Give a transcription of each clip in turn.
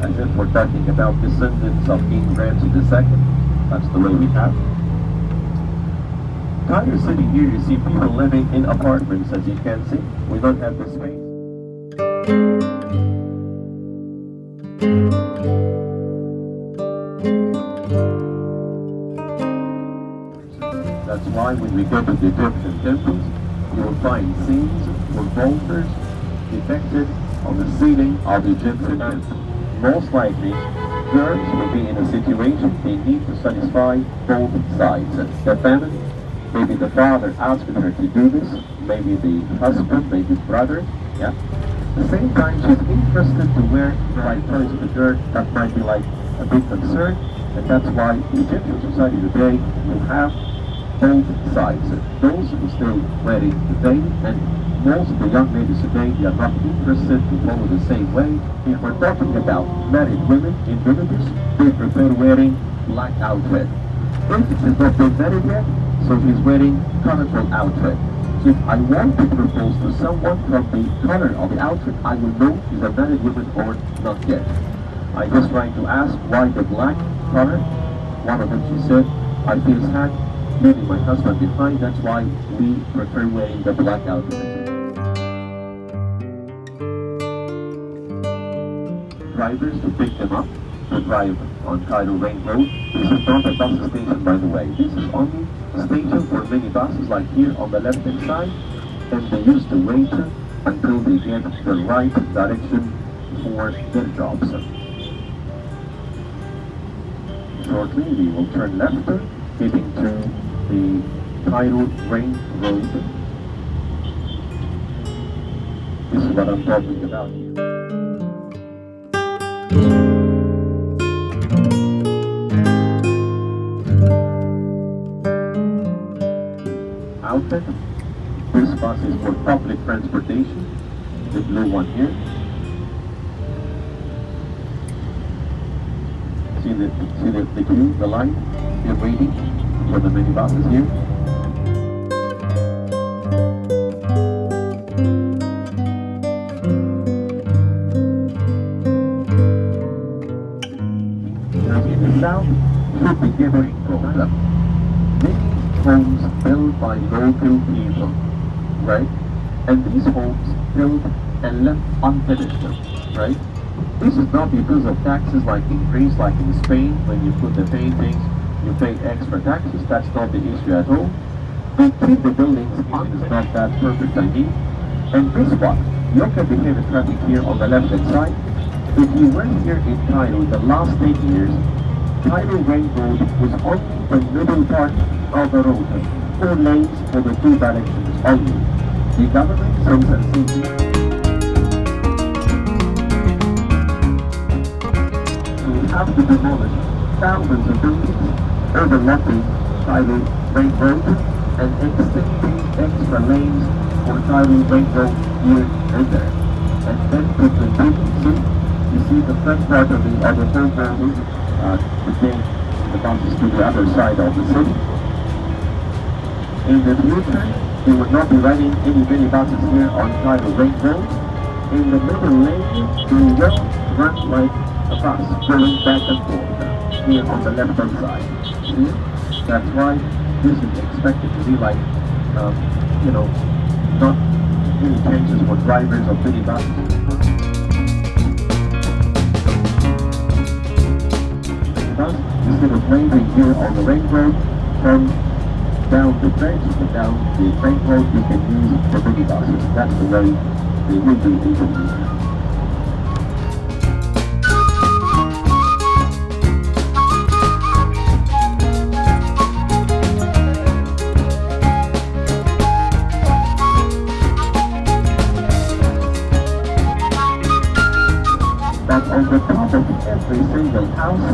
As if we're talking about descendants of King Ramses II. That's the way we have. Cairo City here, you see people living in apartments, as you can see. We don't have the space. That's why when we go to the Egyptian temples, you will find scenes with boulders depicted on the ceiling of the Egyptian temple. Most likely, girls will be in a situation they need to satisfy both sides. The family, maybe the father asking her to do this, maybe the husband, maybe the brother, yeah. At the same time, she's interested to wear the right choice of the girl. That might be like a big concern, and that's why the Egyptian society today will have both sides. Those who still wearing the veil, and most of the young ladies today, they are not interested to follow the same way. If we're talking about married women in villages, they prefer wearing black outfit. If she's not been married yet, so she's wearing colorful outfit. So if I want to propose to someone from the color of the outfit, I will know she's a married woman or not yet. I just trying to ask why the black color. One of them, she said, I feel sad leaving my husband behind. That's why we prefer wearing the black outfit. Drivers to pick them up to drive on Cairo Ring Road. This is not a bus station, by the way. This is only a station for many buses, like here on the left-hand side, and they used to wait until they get the right direction for their jobs. Shortly, we will turn left, heading to the Cairo Ring Road. This is what I'm talking about here. Outfit. This bus is for public transportation. The blue one here. See the queue, the line. You're waiting for the many buses here. In the south, should be given homes. Many homes built by local people, right? And these homes built and left unfinished, right? This is not because of taxes like increase, like in Spain, when you put the paintings, you pay extra taxes. That's not the issue at all. They keep the buildings on, it's not that perfect, I mean. And this one, look at the heavy traffic here on the left-hand side. If you were here in Cairo the last 8 years, Cairo Ring Road was only the middle part of the road, 4 lanes for the 2 directions only. The government says that city will have to demolish thousands of buildings overlapping Cairo Ring Road and extending extra lanes for Cairo Ring Road here and there. And then to continue, you see the front part of the whole building, today the buses to the other side of the city. In the future, we will not be riding any minibuses here on Cairo Ring Road. In the middle lane, we will run like a bus going back and forth here on the left-hand side. See? That's why this is expected to be like, not any changes for drivers of minibuses. Instead of landing here on the ring road, from down the bridge, down the ring road, you can use the minibuses. That's the way they will be able to use. But on the top of every single house,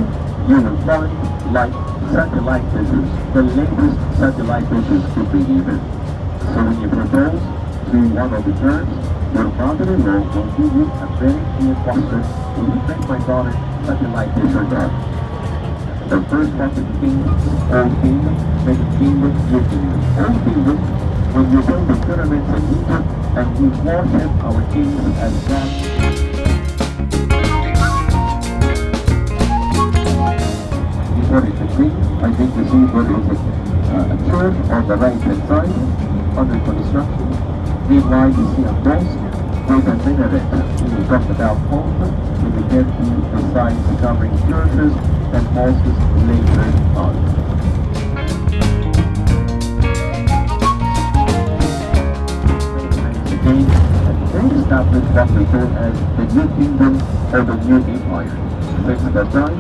you will find like satellite dishes. The latest satellite dishes could be even. So when you propose to one of the girls, your father-in-law will give you a very clear question: will you make my daughter satellite dish or not? The first part of the kingdom, old kingdom, make kingdom, new kingdom. Old kingdom, when you build the pyramids in Egypt and we worship our kings as God. the right hand side, under construction. Meanwhile, you see a mosque with a minaret. When we talk about home, we get the signs covering churches and mosques later on. Again, they established what we call as the New Kingdom or the New Empire. Since that time,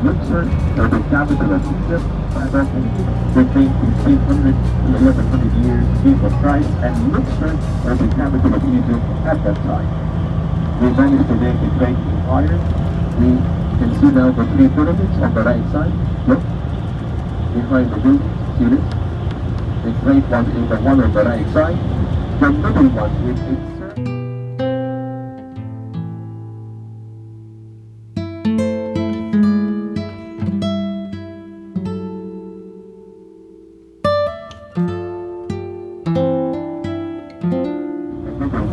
Luxor, or the capital of Egypt, between 1500 to 1100 years before Christ, and Luxor was the capital of Egypt at that time. We managed to make a great empire. We can see now the three pyramids on the right side. Look, behind the building, see this? The great one is the one on the right side. The middle one is its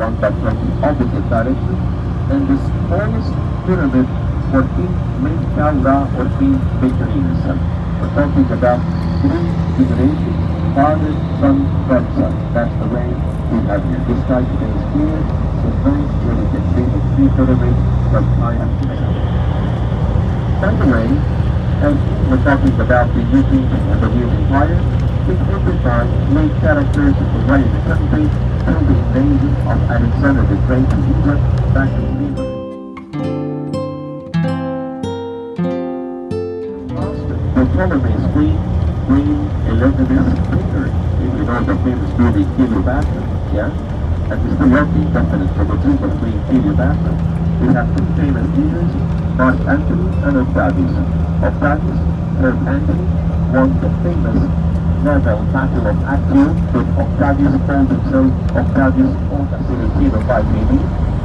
one that went the opposite direction, and the smallest pyramid for King Menkaura or King Bekarius. We're talking about three generations, father, son, grandson. That's the way we have here. This side today is clear, so nice where you can see the three pyramids from time to time. By the way, as we're talking about the new kingdom and the new empire, we identify main characters right in the country through the invasion of Alexander the Great to Egypt back in 300. The Ptolemy's Queen Elizabeth Peter, if you know the famous movie Cleopatra, yeah? And it's still working, definitely, for the Duke of Queen Cleopatra. We have two famous leaders, Mark Antony and Octavius. Octavius, Herb Antony, won the famous naval battle of Actium, with Octavius called himself Octavius on 1705 AD.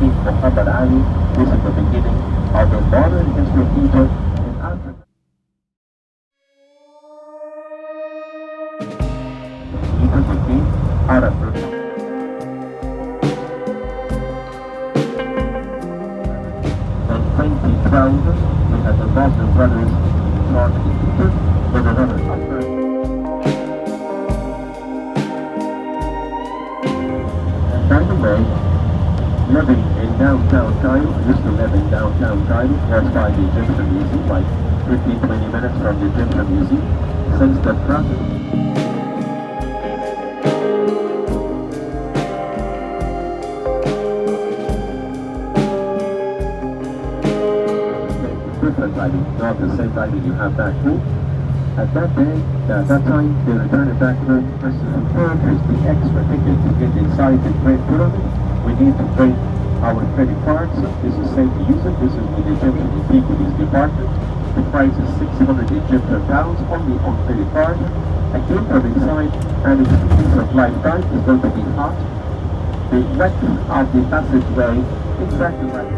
King Muhammad Ali. This is the beginning of the modern history of Egypt in Africa. Egypt became Arab. In 2012, we had the Muslim brothers charged in Egypt with another upgrade. By the way, living in downtown Cairo, used to live in downtown Cairo, was by the Egyptian Museum, like 15-20 minutes from the Egyptian Museum. Since the traffic different timing, not the same timing you have back home. At that day, at that time, they returned it back home. First is the extra ticket to get inside the Great Pyramid. We need to bring our credit cards. This is safe to use it. This is with the Egyptian Antiquities Department. The price is 600 Egyptian pounds only on credit card. Again, from inside, and experience of lifetime is going to be hot. The width of the passageway exactly like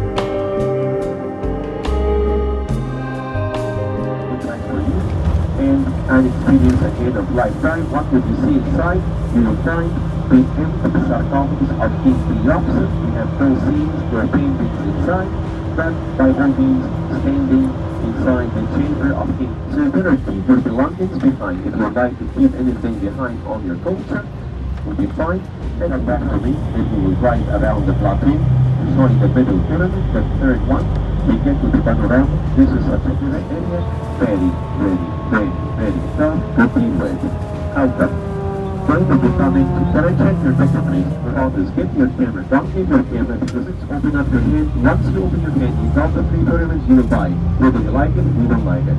and an experience again of lifetime. What would you see inside? You will find the empty sarcophagus of King Cleopatra. We have no scenes, no paintings inside, but by all means standing inside the chamber of King. So you better keep your belongings behind. If you would like to keep anything behind on your culture, will be fine. And come back to me, and we will drive around the plateau, showing the middle pyramid, the third one. We get to the panorama. This is a particular area, very tough to deal with. How come? Going to be coming, can I check your picture please? All this, get your camera, don't give your camera because it's open up your hand. Once you open your hand, you got the three pyramids, you will buy. Whether you like it, you don't like it.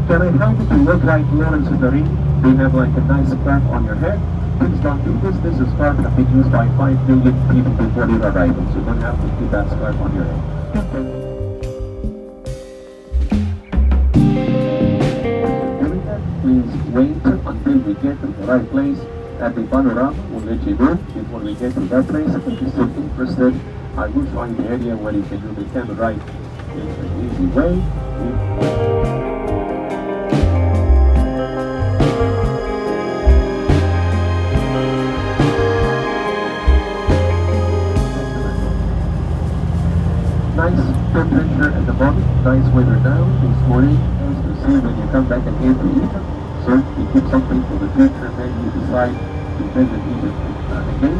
Can I help you to look like Lawrence of the Ring? They have like a nice scarf on your head. Please don't do this. This is scarf that been used by 5 million people before their arrival. So you don't have to keep that scarf on your head. Please wait until we get to the right place at the panorama. We'll let you know before we get to that place. If you're still interested, I will show you the area where you can do the camera right in an easy way. Nice temperature at the bottom, nice weather now this morning, as you see when you come back again to Egypt. So you keep something for the future, then you decide to visit Egypt again.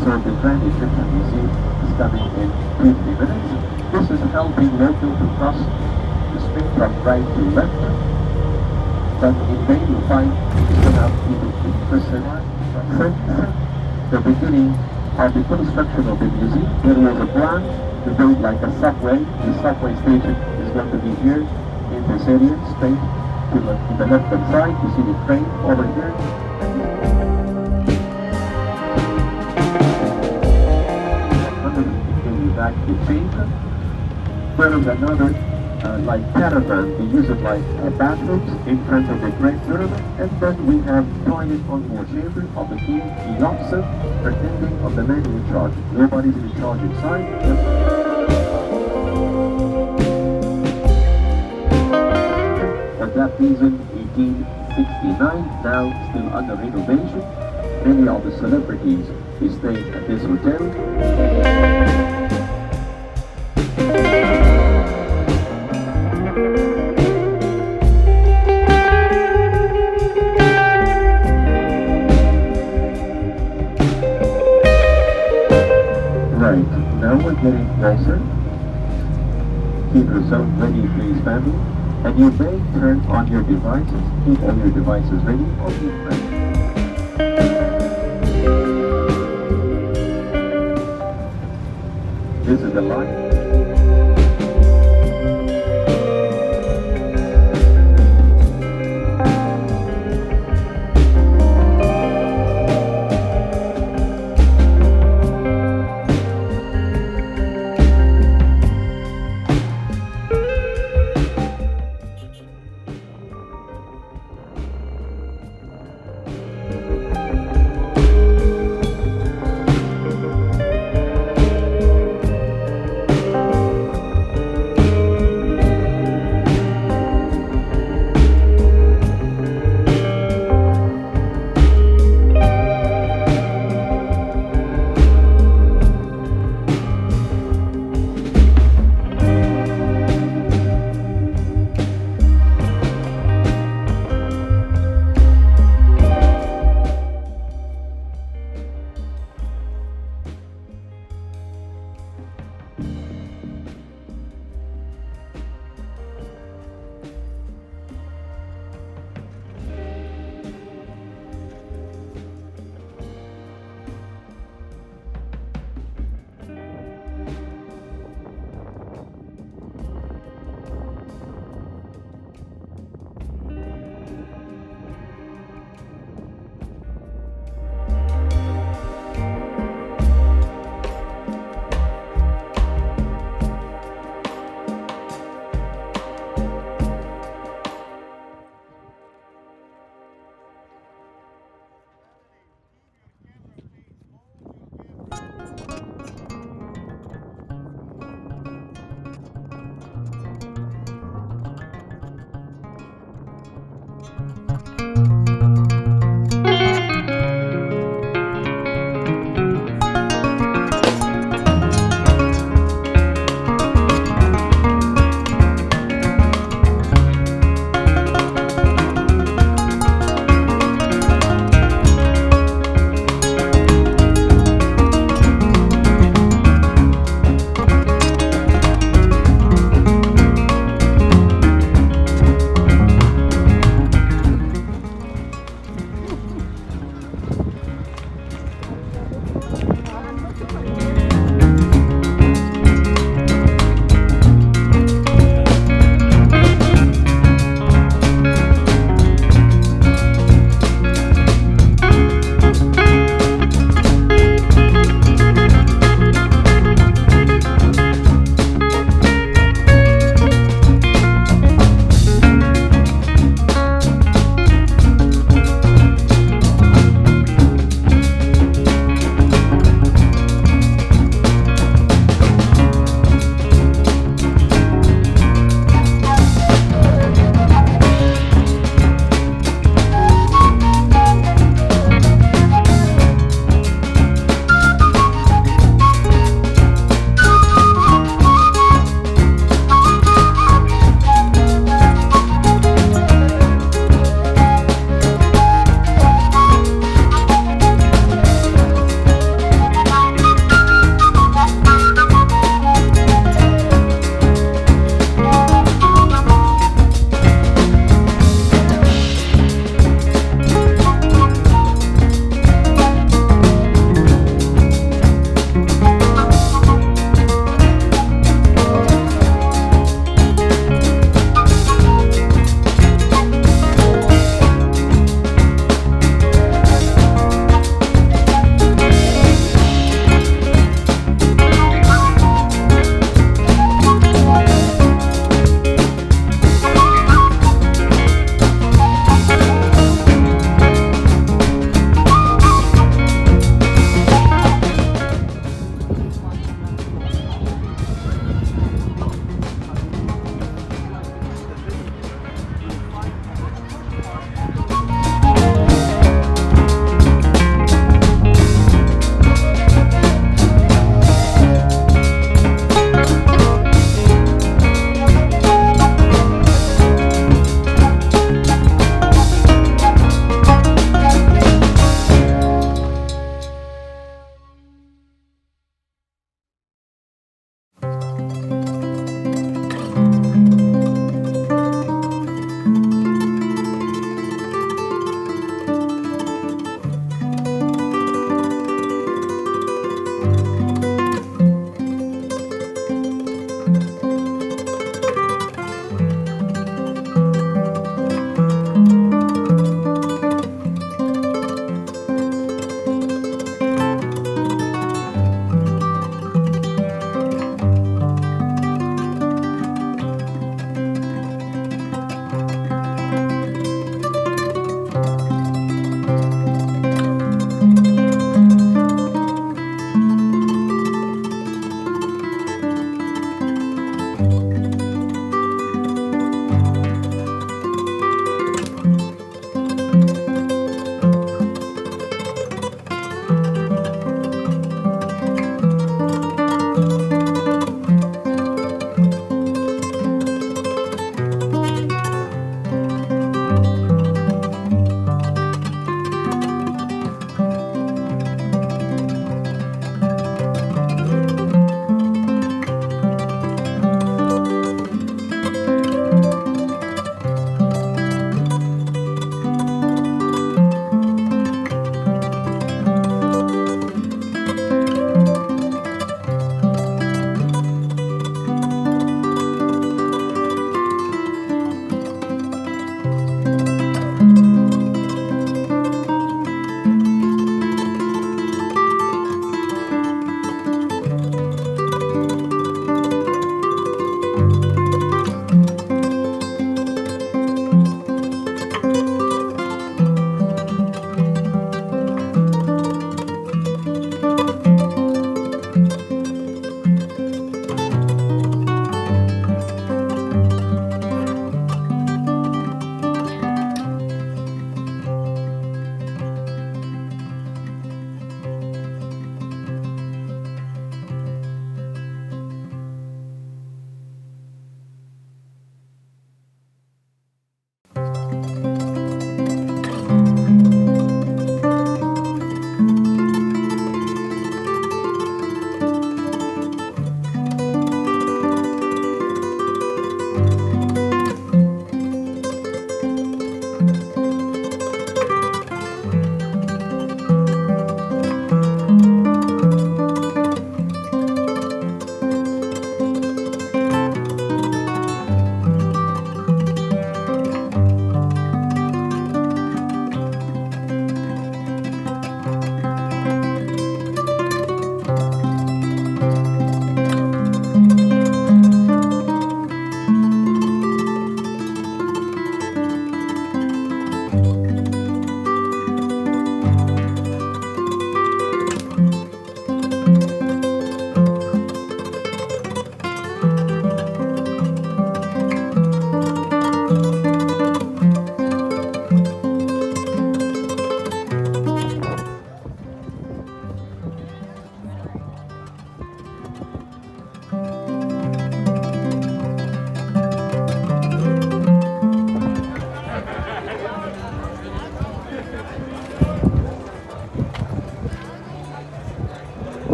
So the Grand Egyptian Museum is coming in 2-3 minutes. This is helping local to cross the street from right to left. But in May you find you have even interested since the beginning of the construction of the museum. There was a plan to build like a subway. The subway station is going to be here in this area, straight to the left hand side. You see the train over here. Back to change. There is another like caravan. We use it like bathrooms in front of the Great Pyramid, and then we have toilet on board chamber of the king. He locks it, pretending of the man in charge. Nobody's in charge inside. For that reason, 1869, now still under renovation. Many of the celebrities is staying at this hotel. Right, now we're getting closer. Keep yourself ready, please, family. And you may turn on your devices. Keep all your devices ready or keep ready. This is the line.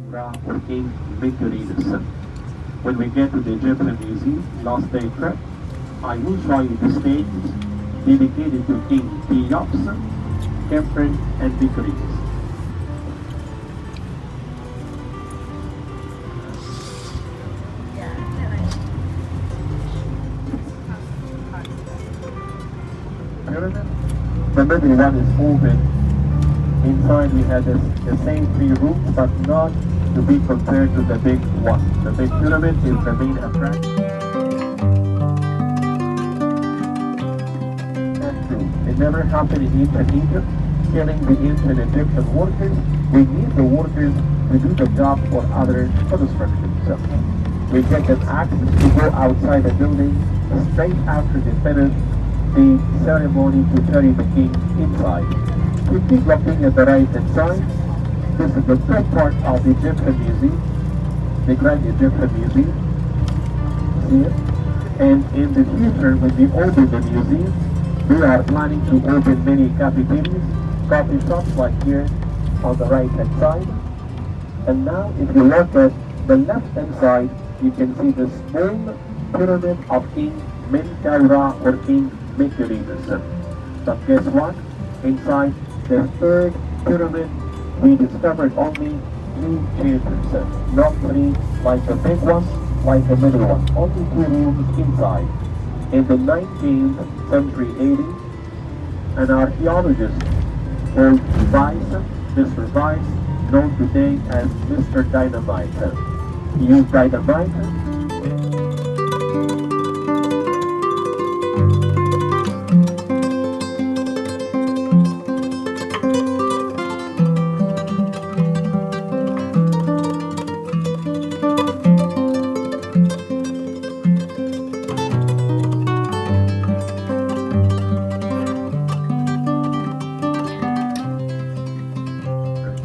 Ra or King Mithridates. When we get to the Egyptian Museum, last day trip, I will show you the stages dedicated to King Cheops, Khephren, and Mithridates. Pyramid. The middle one is open. Inside we had the same three rooms, but not to be compared to the big one. The big pyramid is the main attraction. That's true. It never happened in ancient Egypt. Killing the ancient Egyptian workers, we need the workers to do the job for other construction. So we get them access to go outside the building straight after they finish the ceremony to carry the king inside. We keep looking at the right hand side. This is the top part of the Egyptian Museum, the Grand Egyptian Museum. See it? And in the future, when we open the museum, we are planning to open many cafeterias, coffee shops like here on the right hand side. And now if you look at the left hand side, you can see the small pyramid of King Menkaura or King Mithridates. But guess what? Inside the third pyramid, we discovered only 2 chambers, not 3 like the big one, like the middle one. Only 2 rooms inside. In the 19th century AD, an archaeologist called Mr. Weiss, known today as Mr. Dynamite. He used dynamite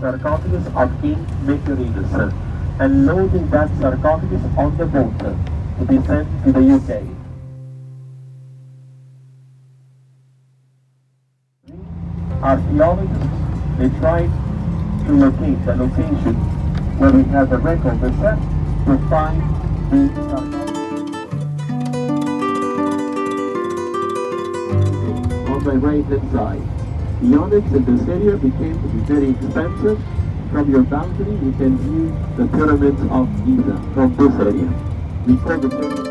sarcophagus of King Mithridates and loading that sarcophagus on the boat to be sent to the UK. Archaeologists, they tried to locate the location where we have the record of set to find the sarcophagus. On the right hand side. The onyx in this area became to be very expensive. From your balcony, you can view the pyramids of Giza from this area. We call the pyramid.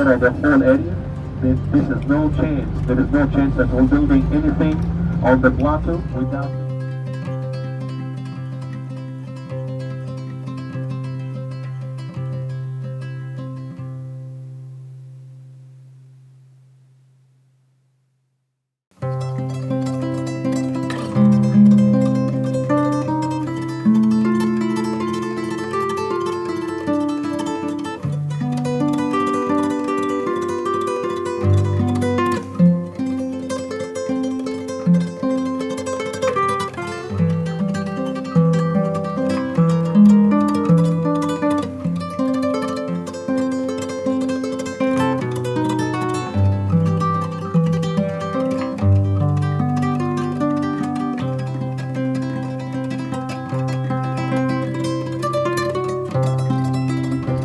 cover the whole area. This is no chance. There is no chance that we're building anything on the plateau without.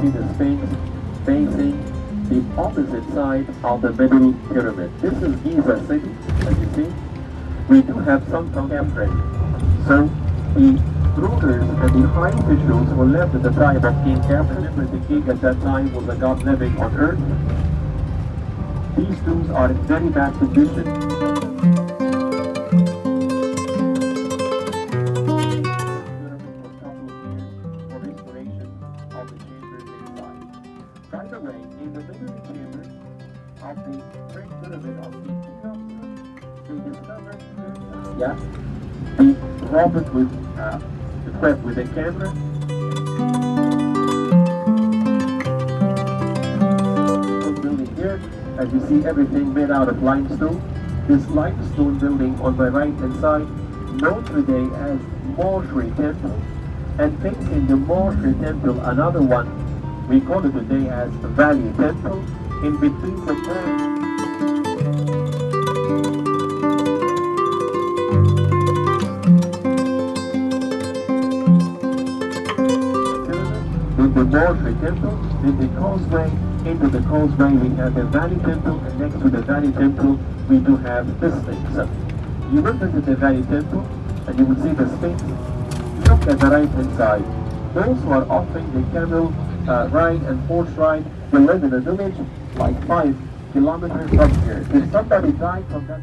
See the Sphinx facing the opposite side of the middle pyramid. This is Giza city, as you see. We do have some camp ready. So the rulers and the high officials who left at the time of King Cairo, remember the king at that time was a god living on earth. These tombs are in very bad condition. By the way, in the middle chamber of the great pyramid of Giza, they discovered the robot with equipped with a camera. Building here, as you see, everything made out of limestone. This limestone building on my right hand side, known today as Mortuary Temple, and facing the Mortuary Temple, another one. We call it today as Valley Temple, in between the Mortuary Temple, in the causeway, into the causeway we have the Valley Temple, and next to the Valley Temple we do have the Sphinx. You will visit the Valley Temple and you will see the Sphinx. Look at the right hand side. Those who are offering the camel ride and horse ride will live in a village like 5 kilometers from here. If somebody died from that